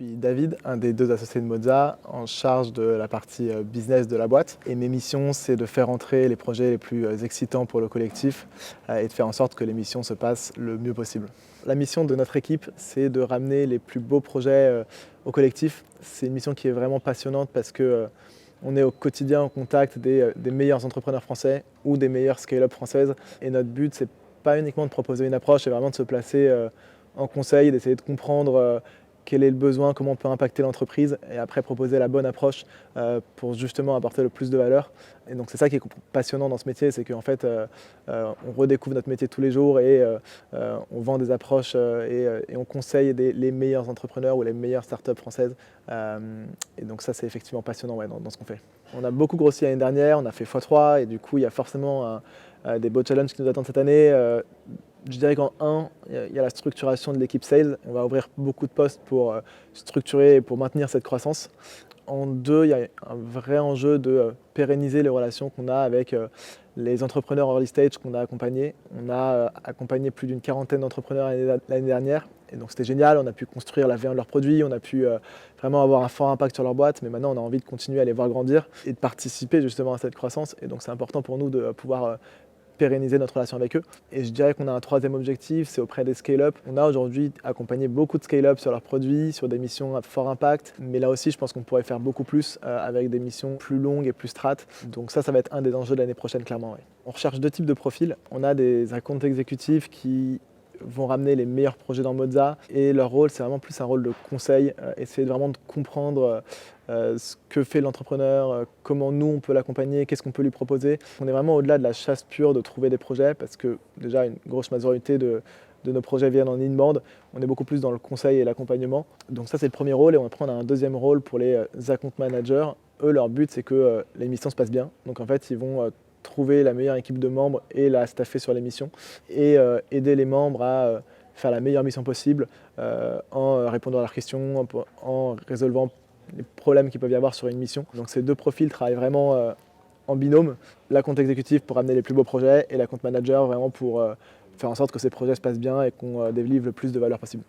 suis David, un des deux associés de Moza, en charge de la partie business de la boîte. Et mes missions, c'est de faire entrer les projets les plus excitants pour le collectif et de faire en sorte que les missions se passent le mieux possible. La mission de notre équipe, c'est de ramener les plus beaux projets au collectif. C'est une mission qui est vraiment passionnante parce que on est au quotidien en contact des meilleurs entrepreneurs français ou des meilleures scale-up françaises. Et notre but, c'est pas uniquement de proposer une approche, c'est vraiment de se placer en conseil, d'essayer de comprendre quel est le besoin, comment on peut impacter l'entreprise et après proposer la bonne approche pour justement apporter le plus de valeur. Et donc c'est ça qui est passionnant dans ce métier, c'est qu'en fait on redécouvre notre métier tous les jours et on vend des approches et on conseille les meilleurs entrepreneurs ou les meilleures startups françaises. Et donc ça c'est effectivement passionnant dans ce qu'on fait. On a beaucoup grossi l'année dernière, on a fait x3 et du coup il y a forcément des beaux challenges qui nous attendent cette année. Je dirais qu'en 1, il y a la structuration de l'équipe sales. On va ouvrir beaucoup de postes pour structurer et pour maintenir cette croissance. En 2, il y a un vrai enjeu de pérenniser les relations qu'on a avec les entrepreneurs early stage qu'on a accompagnés. On a accompagné plus d'une quarantaine d'entrepreneurs l'année dernière. Et donc c'était génial, on a pu construire la V1 de leurs produits, on a pu vraiment avoir un fort impact sur leur boîte. Mais maintenant, on a envie de continuer à les voir grandir et de participer justement à cette croissance. Et donc c'est important pour nous de pouvoir pérenniser notre relation avec eux. Et je dirais qu'on a un troisième objectif, c'est auprès des scale-up. On a aujourd'hui accompagné beaucoup de scale-up sur leurs produits, sur des missions à fort impact. Mais là aussi, je pense qu'on pourrait faire beaucoup plus avec des missions plus longues et plus strates. Donc ça va être un des enjeux de l'année prochaine, clairement. Ouais. On recherche 2 types de profils. On a des account exécutifs qui vont ramener les meilleurs projets dans Moza et leur rôle c'est vraiment plus un rôle de conseil, essayer vraiment de comprendre ce que fait l'entrepreneur, comment nous on peut l'accompagner, qu'est-ce qu'on peut lui proposer. On est vraiment au-delà de la chasse pure de trouver des projets parce que déjà une grosse majorité de nos projets viennent en inbound, on est beaucoup plus dans le conseil et l'accompagnement. Donc ça c'est le premier rôle et après on a un deuxième rôle pour les account managers. Eux leur but c'est que les missions se passent bien. Donc en fait ils vont trouver la meilleure équipe de membres et la staffer sur les missions et aider les membres à faire la meilleure mission possible en répondant à leurs questions, en résolvant les problèmes qu'il peuvent y avoir sur une mission. Donc ces 2 profils travaillent vraiment en binôme, la compte exécutif pour amener les plus beaux projets et la compte manager vraiment pour faire en sorte que ces projets se passent bien et qu'on délivre le plus de valeur possible.